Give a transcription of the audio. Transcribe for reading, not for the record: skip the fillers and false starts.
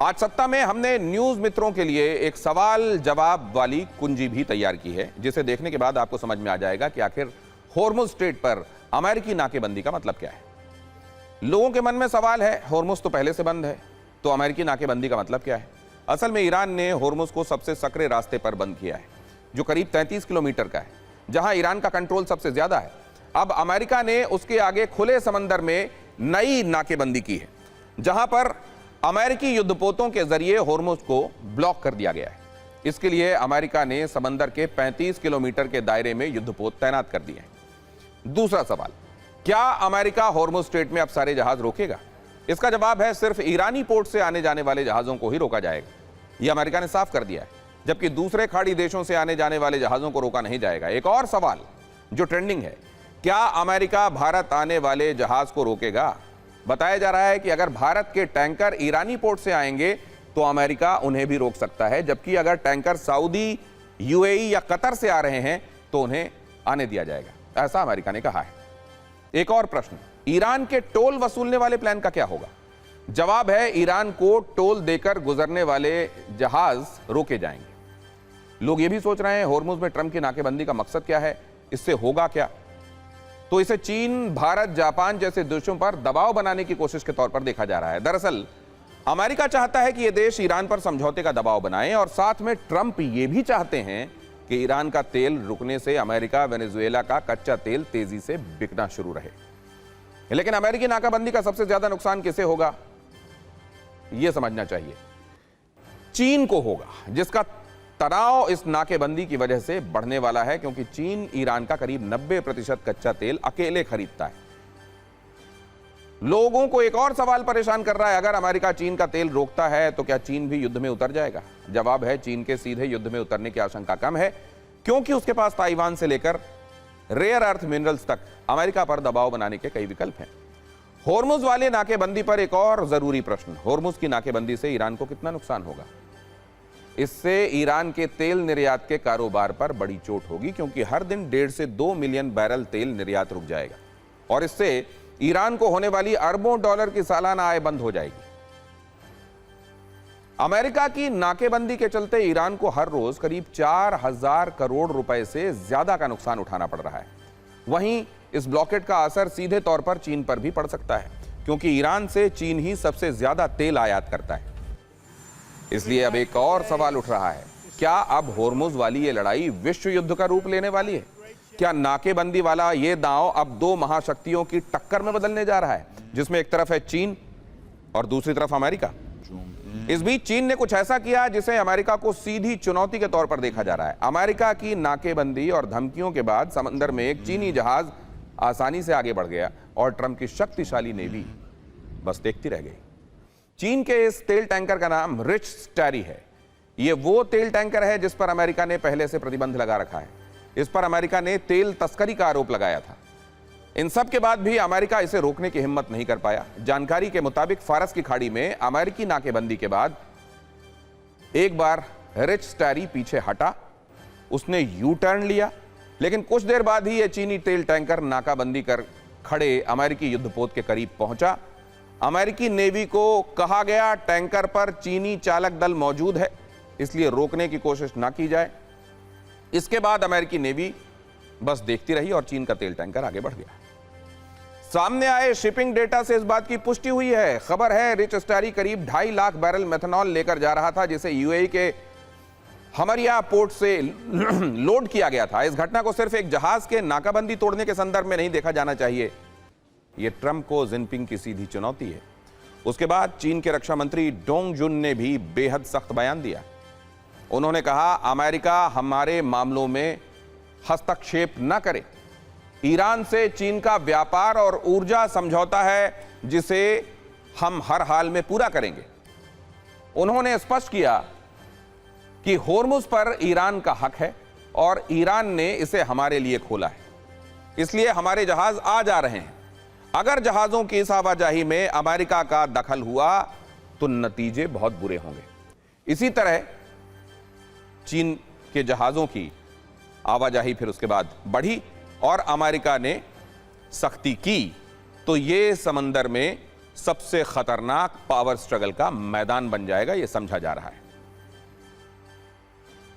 आज सत्ता में हमने न्यूज मित्रों के लिए एक सवाल जवाब वाली कुंजी भी तैयार की है, जिसे देखने के बाद आपको समझ में आ जाएगा कि आखिर होर्मुज स्ट्रेट पर अमेरिकी नाकेबंदी का मतलब क्या है। लोगों के मन में सवाल है, होर्मुज तो पहले से बंद है, तो अमेरिकी नाकेबंदी का मतलब क्या है। असल में ईरान ने होर्मुज को सबसे सकरे रास्ते पर बंद किया है, जो करीब 33 किलोमीटर का है, जहां ईरान का कंट्रोल सबसे ज्यादा है। अब अमेरिका ने उसके आगे खुले समंदर में नई नाकेबंदी की है, जहां पर अमेरिकी युद्धपोतों के जरिए होर्मुज को ब्लॉक कर दिया गया है। इसके लिए अमेरिका ने समंदर के 35 किलोमीटर के दायरे में युद्धपोत तैनात कर दिए हैं। दूसरा सवाल, क्या अमेरिका होर्मुज स्ट्रेट में अब सारे जहाज रोकेगा? इसका जवाब है, सिर्फ ईरानी पोर्ट से आने जाने वाले जहाजों को ही रोका जाएगा। यह अमेरिका ने साफ कर दिया है, जबकि दूसरे खाड़ी देशों से आने जाने वाले जहाजों को रोका नहीं जाएगा। एक और सवाल जो ट्रेंडिंग है, क्या अमेरिका भारत आने वाले जहाज को रोकेगा? बताया जा रहा है कि अगर भारत के टैंकर ईरानी पोर्ट से आएंगे तो अमेरिका उन्हें भी रोक सकता है, जबकि अगर टैंकर सऊदी, यूएई या कतर से आ रहे हैं तो उन्हें आने दिया जाएगा, ऐसा अमेरिका ने कहा है। एक और प्रश्न, ईरान के टोल वसूलने वाले प्लान का क्या होगा? जवाब है, ईरान को टोल देकर गुजरने वाले जहाज रोके जाएंगे। लोग यह भी सोच रहे हैं, होर्मुज में ट्रंप की नाकेबंदी का मकसद क्या है, इससे होगा क्या? तो इसे चीन, भारत, जापान जैसे देशों पर दबाव बनाने की कोशिश के तौर पर देखा जा रहा है। दरअसल अमेरिका चाहता है कि ये देश ईरान पर समझौते का दबाव बनाएं, और साथ में ट्रंप ये भी चाहते हैं कि ईरान का तेल रुकने से अमेरिका, वेनेजुएला का कच्चा तेल तेजी से बिकना शुरू रहे। लेकिन अमेरिकी नाकाबंदी का सबसे ज्यादा नुकसान किसे होगा, यह समझना चाहिए। चीन को होगा, जिसका तनाव इस नाकेबंदी की वजह से बढ़ने वाला है, क्योंकि चीन ईरान का करीब 90% कच्चा तेल अकेले खरीदता है। लोगों को एक और सवाल परेशान कर रहा है, अगर अमेरिका चीन का तेल रोकता है तो क्या चीन भी युद्ध में उतर जाएगा? जवाब है, चीन के सीधे युद्ध में उतरने की आशंका कम है, क्योंकि उसके पास ताइवान से लेकर रेयर अर्थ मिनरल्स तक अमेरिका पर दबाव बनाने के कई विकल्प हैं। होर्मुज वाले नाकेबंदी पर एक और जरूरी प्रश्न, होर्मुज की नाकेबंदी से ईरान को कितना नुकसान होगा? इससे ईरान के तेल निर्यात के कारोबार पर बड़ी चोट होगी, क्योंकि हर दिन 1.5 से 2 मिलियन बैरल तेल निर्यात रुक जाएगा, और इससे ईरान को होने वाली अरबों डॉलर की सालाना आय बंद हो जाएगी। अमेरिका की नाकेबंदी के चलते ईरान को हर रोज करीब 4,000 करोड़ रुपए से ज्यादा का नुकसान उठाना पड़ रहा है। वहीं इस ब्लॉकेट का असर सीधे तौर पर चीन पर भी पड़ सकता है, क्योंकि ईरान से चीन ही सबसे ज्यादा तेल आयात करता है। इसलिए अब एक और सवाल उठ रहा है, क्या अब होर्मुज वाली ये लड़ाई विश्व युद्ध का रूप लेने वाली है? क्या नाकेबंदी वाला ये दांव अब दो महाशक्तियों की टक्कर में बदलने जा रहा है, जिसमें एक तरफ है चीन और दूसरी तरफ अमेरिका? इस बीच चीन ने कुछ ऐसा किया जिसे अमेरिका को सीधी चुनौती के तौर पर देखा जा रहा है। अमेरिका की नाकेबंदी और धमकियों के बाद समंदर में एक चीनी जहाज आसानी से आगे बढ़ गया, और ट्रंप की शक्तिशाली नेवी बस देखती रह गई। चीन के इस तेल टैंकर का नाम रिच स्टैरी है। यह वो तेल टैंकर है जिस पर अमेरिका ने पहले से प्रतिबंध लगा रखा है। इस पर अमेरिका ने तेल तस्करी का आरोप लगाया था। इन सब के बाद भी अमेरिका इसे रोकने की हिम्मत नहीं कर पाया। जानकारी के मुताबिक फारस की खाड़ी में अमेरिकी नाकेबंदी के बाद एक बार रिच स्टैरी पीछे हटा, उसने यू टर्न लिया, लेकिन कुछ देर बाद ही यह चीनी तेल टैंकर नाकाबंदी कर खड़े अमेरिकी युद्धपोत के करीब पहुंचा। अमेरिकी नेवी को कहा गया, टैंकर पर चीनी चालक दल मौजूद है, इसलिए रोकने की कोशिश ना की जाए। इसके बाद अमेरिकी नेवी बस देखती रही और चीन का तेल टैंकर आगे बढ़ गया। सामने आए शिपिंग डेटा से इस बात की पुष्टि हुई है। खबर है, रिच स्टैरी करीब 2.5 लाख बैरल मेथनॉल लेकर जा रहा था, जिसे यूएई के हमरिया पोर्ट से लोड किया गया था। इस घटना को सिर्फ एक जहाज के नाकाबंदी तोड़ने के संदर्भ में नहीं देखा जाना चाहिए। यह ट्रंप को जिनपिंग की सीधी चुनौती है। उसके बाद चीन के रक्षा मंत्री डोंग जुन ने भी बेहद सख्त बयान दिया। उन्होंने कहा, अमेरिका हमारे मामलों में हस्तक्षेप न करे। ईरान से चीन का व्यापार और ऊर्जा समझौता है, जिसे हम हर हाल में पूरा करेंगे। उन्होंने स्पष्ट किया कि होर्मुज पर ईरान का हक है और ईरान ने इसे हमारे लिए खोला है, इसलिए हमारे जहाज आ जा रहे हैं। अगर जहाजों की इस आवाजाही में अमेरिका का दखल हुआ तो नतीजे बहुत बुरे होंगे। इसी तरह चीन के जहाजों की आवाजाही फिर उसके बाद बढ़ी और अमेरिका ने सख्ती की, तो ये समंदर में सबसे खतरनाक पावर स्ट्रगल का मैदान बन जाएगा, यह समझा जा रहा है।